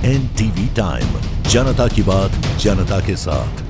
NTV time, जनता की बात जनता के साथ।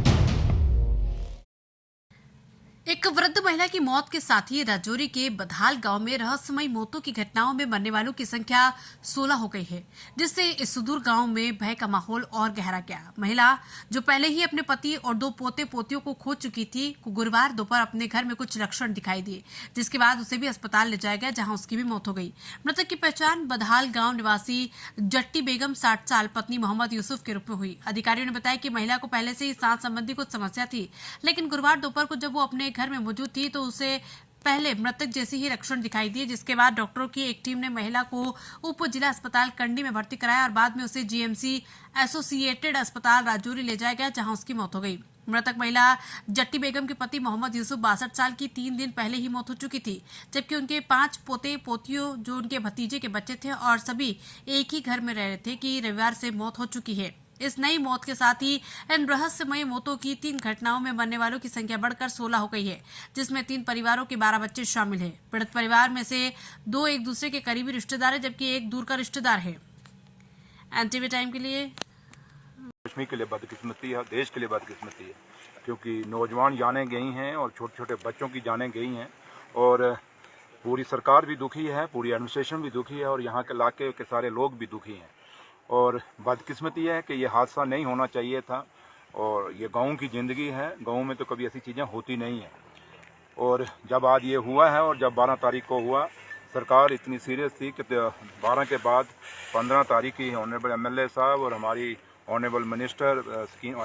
एक वृद्ध महिला की मौत के साथ ही राजौरी के बधाल गांव में रहस्यमयी मौतों की घटनाओं में मरने वालों की संख्या 16 हो गई है, जिससे इस सुदूर गांव में भय का माहौल और गहरा गया। महिला, जो पहले ही अपने पति और 2 पोते पोतियों को खो चुकी थी, को गुरुवार दोपहर अपने घर में कुछ लक्षण दिखाई दिए, जिसके बाद उसे भी अस्पताल ले जाया गया, जहां उसकी भी मौत हो गई। मृतक की पहचान बधाल गाँव निवासी जट्टी बेगम 60 साल पत्नी मोहम्मद यूसुफ के रूप में हुई। अधिकारियों ने बताया कि महिला को पहले से ही सांस संबंधी कुछ समस्या थी, लेकिन गुरुवार दोपहर को जब वो अपने घर में मौजूद थी तो उसे पहले मृतक जैसे ही लक्षण दिखाई दिए, जिसके बाद डॉक्टरों की एक टीम ने महिला को उप जिला अस्पताल कंडी में भर्ती कराया और बाद में उसे जीएमसी एसोसिएटेड अस्पताल राजौरी ले जाया गया, जहां उसकी मौत हो गई। मृतक महिला जट्टी बेगम के पति मोहम्मद यूसुफ 62 साल की 3 दिन पहले ही मौत हो चुकी थी, जबकि उनके 5 पोते पोतियों जो उनके भतीजे के बच्चे थे और सभी एक ही घर में रह रहे थे कि रविवार से मौत हो चुकी है। इस नई मौत के साथ ही इन रहस्यमयी मौतों की 3 घटनाओं में मरने वालों की संख्या बढ़कर 16 हो गई है, जिसमें 3 परिवारों के 12 बच्चे शामिल हैं। पीड़ित परिवार में से 2 एक दूसरे के करीबी रिश्तेदार हैं, जबकि एक दूर का रिश्तेदार है। एनटीवी टाइम के लिए कश्मीर के लिए बदकिस्मती है, देश के लिए बदकिस्मती है, क्योंकि नौजवान जाने गई हैं और छोटे छोटे बच्चों की जाने गई हैं और पूरी सरकार भी दुखी है, पूरी एडमिनिस्ट्रेशन भी दुखी है और यहाँ के इलाके के सारे लोग भी दुखी हैं। और बदकिस्मती है कि ये हादसा नहीं होना चाहिए था और ये गाँव की ज़िंदगी है, गाँव में तो कभी ऐसी चीज़ें होती नहीं हैं। और जब आज ये हुआ है और जब 12 तारीख को हुआ, सरकार इतनी सीरियस थी कि 12 के बाद 15 तारीख की ऑनरेबल एमएलए साहब और हमारी ऑनरेबल मिनिस्टर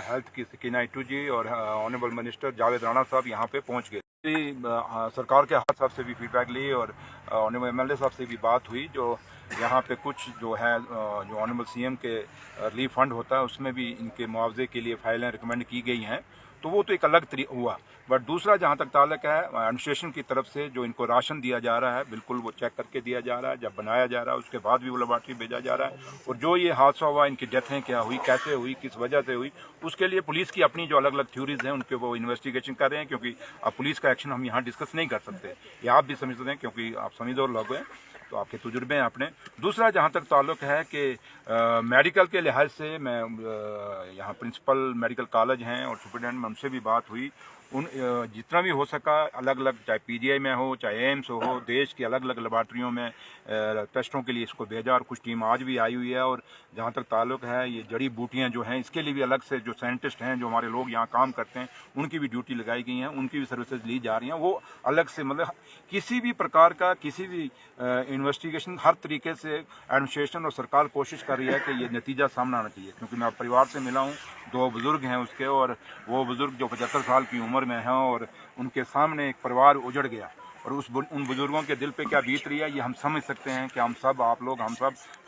हेल्थ की सकीना इटू जी और ऑनरेबल मिनिस्टर जावेद राणा साहब यहाँ पे पहुँच गए। सरकार के हाथ साहब से भी फीडबैक ली और ऑनरेबल एमएलए साहब से भी बात हुई, जो यहाँ पे कुछ जो है जो ऑनरेबल सीएम के रिलीफ फंड होता है उसमें भी इनके मुआवजे के लिए फाइलें रिकमेंड की गई हैं, तो वो तो एक अलग हुआ। बट दूसरा जहाँ तक ताल्लुक है एडमिनिस्ट्रेशन की तरफ से जो इनको राशन दिया जा रहा है, बिल्कुल वो चेक करके दिया जा रहा है, जब बनाया जा रहा है उसके बाद भी वो लेबॉर्ट्री भेजा जा रहा है। और जो ये हादसा हुआ, इनकी डेथें क्या हुई, कैसे हुई, किस वजह से हुई, उसके लिए पुलिस की अपनी जो अलग अलग थ्योरीज हैं उनके वो इन्वेस्टिगेशन कर रहे हैं, क्योंकि अब पुलिस का एक्शन हम यहाँ डिस्कस नहीं कर सकते, ये आप भी समझते हैं क्योंकि आप समझदार लोग हैं, तो आपके तजुर्बे हैं अपने। दूसरा जहाँ तक ताल्लुक है कि मेडिकल के लिहाज से मैं यहाँ प्रिंसिपल मेडिकल कॉलेज हैं और सुपरिटेंडेंट में उनसे भी बात हुई, उन जितना भी हो सका अलग अलग, चाहे पीजीआई में हो चाहे एम्स हो, देश की अलग अलग लेबॉर्ट्रियों में टेस्टों के लिए इसको भेजा और कुछ टीम आज भी आई हुई है। और जहाँ तक ताल्लुक है ये जड़ी बूटियाँ जो हैं इसके लिए भी अलग से जो साइंटिस्ट हैं, जो हमारे लोग यहाँ काम करते हैं, उनकी भी ड्यूटी लगाई गई हैं, उनकी भी सर्विसेज ली जा रही हैं। वो अलग से मतलब किसी भी प्रकार का किसी भी इन्वेस्टिगेशन हर तरीके से एडमिनिस्ट्रेशन और सरकार कोशिश कर रही है कि ये नतीजा सामने आना चाहिए। क्योंकि मैं परिवार से मिला हूँ, 2 बुजुर्ग हैं उसके, और वो बुजुर्ग जो 75 साल की उम्र में हैं और उनके सामने एक परिवार उजड़ गया और उन बुजुर्गों के दिल पे क्या बीत रही है ये हम समझ सकते हैं कि हम सब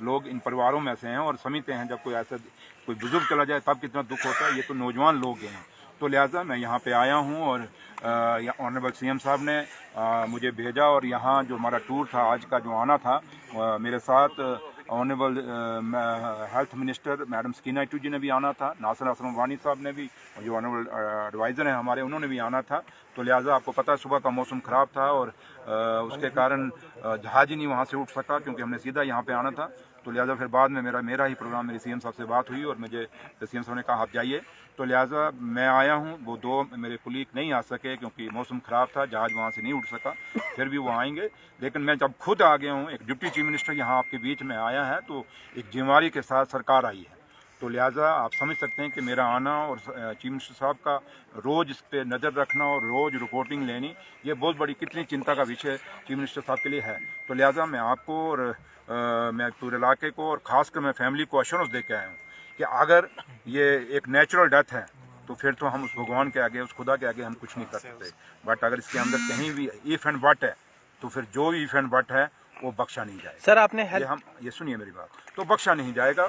लोग इन परिवारों में से हैं और समझते हैं जब कोई बुजुर्ग चला जाए तब कितना दुख होता है। ये तो नौजवान लोग हैं, तो लिहाजा मैं यहाँ पे आया हूँ और ऑनरेबल सीएम साहब ने मुझे भेजा और यहाँ जो हमारा टूर था आज का जो आना था, मेरे साथ honourable health minister madam Sakina Itoo ji ने भी आना था, नासिर असलम वानी साहब ने भी, जो ऑनरेबल एडवाइज़र हैं हमारे, उन्होंने भी आना था। तो लिहाजा आपको पता है सुबह का मौसम ख़राब था और उसके कारण जहाज़ ही नहीं वहाँ से उठ सका, क्योंकि हमने सीधा यहाँ पे आना था। तो लिहाजा फिर बाद में मेरा ही प्रोग्राम, मेरी सीएम साहब से बात हुई और मुझे सीएम साहब ने कहा आप जाइए, तो लिहाजा मैं आया हूँ। वो 2 मेरे कुलीग नहीं आ सके क्योंकि मौसम ख़राब था, जहाज़ वहाँ से नहीं उठ सका, फिर भी वो आएंगे। लेकिन मैं जब खुद आ गया हूँ, एक डिप्टी चीफ मिनिस्टर यहाँ आपके बीच में आया है, तो एक जिम्मेवारी के साथ सरकार आई है। तो लिहाजा आप समझ सकते हैं कि मेरा आना और चीफ मिनिस्टर साहब का रोज़ इस पर नज़र रखना और रोज़ रिपोर्टिंग लेनी, ये बहुत बड़ी कितनी चिंता का विषय चीफ मिनिस्टर साहब के लिए है। तो लिहाजा मैं आपको और मैं पूरे इलाके को और ख़ासकर मैं फैमिली को अश्योरेंस दे के आया हूँ कि अगर ये एक नेचुरल डेथ है तो फिर तो हम उस भगवान के आगे, उस खुदा के आगे हम कुछ नहीं कर सकते। बट अगर इसके अंदर कहीं भी इफ एंड बट है तो फिर जो इफ एंड बट है वो बख्शा नहीं जाएगा। सर आपने ये सुनिए मेरी बात, तो बख्शा नहीं जाएगा।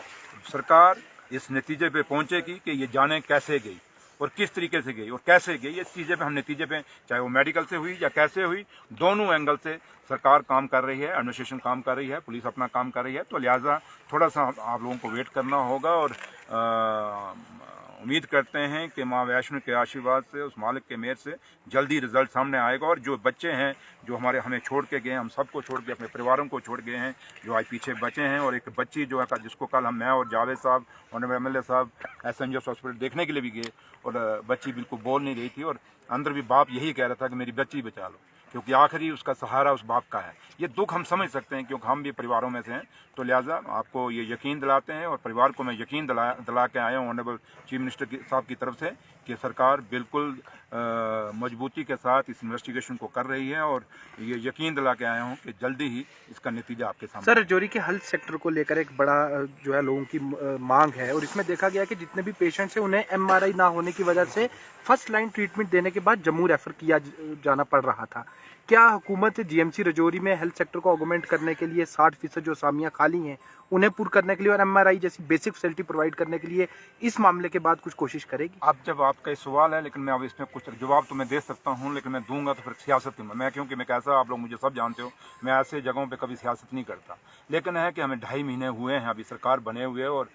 सरकार इस नतीजे पे पहुंचेगी कि ये जाने कैसे गई और किस तरीके से गई और कैसे गई, इस चीज़े पे हम नतीजे पे, चाहे वो मेडिकल से हुई या कैसे हुई, दोनों एंगल से सरकार काम कर रही है, एडमिनिस्ट्रेशन काम कर रही है, पुलिस अपना काम कर रही है। तो लिहाजा थोड़ा सा आप लोगों को वेट करना होगा और उम्मीद करते हैं कि माँ वैष्णो के आशीर्वाद से, उस मालिक के मेहर से जल्दी रिजल्ट सामने आएगा। और जो बच्चे हैं जो हमें छोड़ के गए, हम सबको छोड़ के, अपने परिवारों को छोड़ गए हैं, जो आज पीछे बचे हैं, और एक बच्ची जो है जिसको कल मैं और जावेद साहब और MLA साहब SNGS हॉस्पिटल देखने के लिए भी गए, और बच्ची बिल्कुल बोल नहीं रही थी, और अंदर भी बाप यही कह रहा था कि मेरी बच्ची बचा लो, क्योंकि आखिरी उसका सहारा उस बाप का है। ये दुख हम समझ सकते हैं क्योंकि हम भी परिवारों में से हैं, तो लिहाजा आपको ये यकीन दिलाते हैं, और परिवार को मैं यकीन दिला के आया हूँ ऑनरेबल चीफ मिनिस्टर साहब की तरफ से कि सरकार बिल्कुल मजबूती के साथ इस इन्वेस्टिगेशन को कर रही है, और ये यकीन दिला के आया हूँ कि जल्दी ही इसका नतीजा आपके सामने। सर, राजौरी के हेल्थ सेक्टर को लेकर एक बड़ा जो है लोगों की मांग है, और इसमें देखा गया कि जितने भी पेशेंट्स हैं उन्हें MRI ना होने की वजह से फर्स्ट लाइन ट्रीटमेंट देने के बाद जम्मू रेफर किया जाना पड़ रहा था। क्या हुकूमत GMC राजौरी में हेल्थ सेक्टर को ऑगमेंट करने के लिए 60% जो असामियाँ खाली हैं उन्हें पूर्ण करने के लिए और MRI जैसी बेसिक फैसिलिटी प्रोवाइड करने के लिए इस मामले के बाद कुछ कोशिश करेगी? अब जब आपका सवाल है, लेकिन मैं अब इसमें कुछ जवाब तो मैं दे सकता हूँ, लेकिन मैं दूंगा तो फिर सियासत में मैं, क्योंकि मैं कैसा, आप लोग मुझे सब जानते हो, मैं ऐसे जगहों पे कभी सियासत नहीं करता। लेकिन है कि हमें 2.5 महीने हुए हैं अभी सरकार बने हुए, और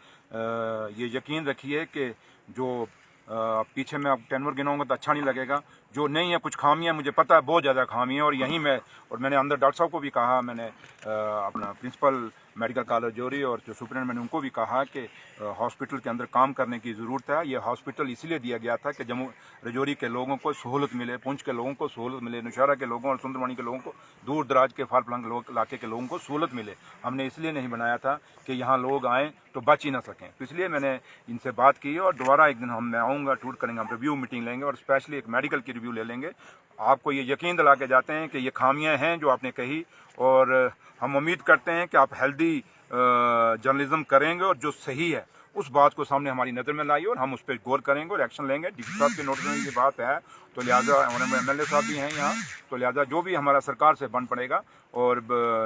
ये यकीन रखिए कि जो पीछे मैं अब टेनवर गिनाऊंगा तो अच्छा नहीं लगेगा, जो नहीं है कुछ खामियां, मुझे पता है बहुत ज़्यादा खामियां, और यहीं मैंने अंदर डॉक्टर साहब को भी कहा, मैंने अपना प्रिंसिपल मेडिकल कॉलेज राजौरी और जो सुपरिटेंडेंट, मैंने उनको भी कहा कि हॉस्पिटल के अंदर काम करने की ज़रूरत है। ये हॉस्पिटल इसलिए दिया गया था कि जम्मू राजौरी के लोगों को सहूलत मिले, पुंछ के लोगों को सहूलत मिले, नौशहरा के लोगों और सुंदरवानी के लोगों को, दूर दराज के फाल फलंग इलाके के लोगों को सहूलत मिले। हमने इसलिए नहीं बनाया था कि यहाँ लोग आएँ तो बच ही ना सकें, तो इसलिए मैंने इनसे बात की, और दोबारा एक दिन मैं आऊँगा, टूर करेंगे, हम रिव्यू मीटिंग लेंगे, और स्पेशली एक मेडिकल की रिव्यू ले लेंगे। आपको ये यकीन दिला के जाते हैं कि ये खामियां हैं जो आपने कही, और हम उम्मीद करते हैं कि आप हेल्दी जर्नलिज्म करेंगे, और जो सही है उस बात को सामने हमारी नज़र में लाई, और हम उस पर गौर करेंगे और एक्शन लेंगे। डीसी साहब के नोटिस में ये बात है, तो लिहाजा MLA साहब भी हैं यहाँ, तो लिहाजा जो भी हमारा सरकार से बन पड़ेगा। और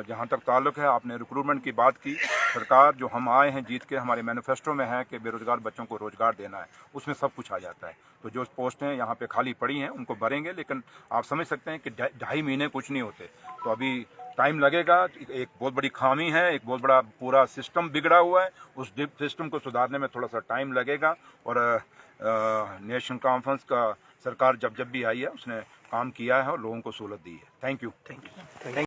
जहाँ तक ताल्लुक़ है, आपने रिक्रूटमेंट की बात की, सरकार जो हम आए हैं जीत के, हमारे मैनिफेस्टो में है कि बेरोजगार बच्चों को रोजगार देना है, उसमें सब कुछ आ जाता है। तो जो पोस्टें यहाँ पे खाली पड़ी हैं उनको भरेंगे, लेकिन आप समझ सकते हैं कि 2.5 महीने कुछ नहीं होते, तो अभी टाइम लगेगा। एक बहुत बड़ी खामी है, एक बहुत बड़ा पूरा सिस्टम बिगड़ा हुआ है, उस सिस्टम को सुधारने में थोड़ा सा टाइम लगेगा। और नेशनल कॉन्फ्रेंस का सरकार जब भी आई है उसने काम किया है और लोगों को सहूलत दी है। Thank you.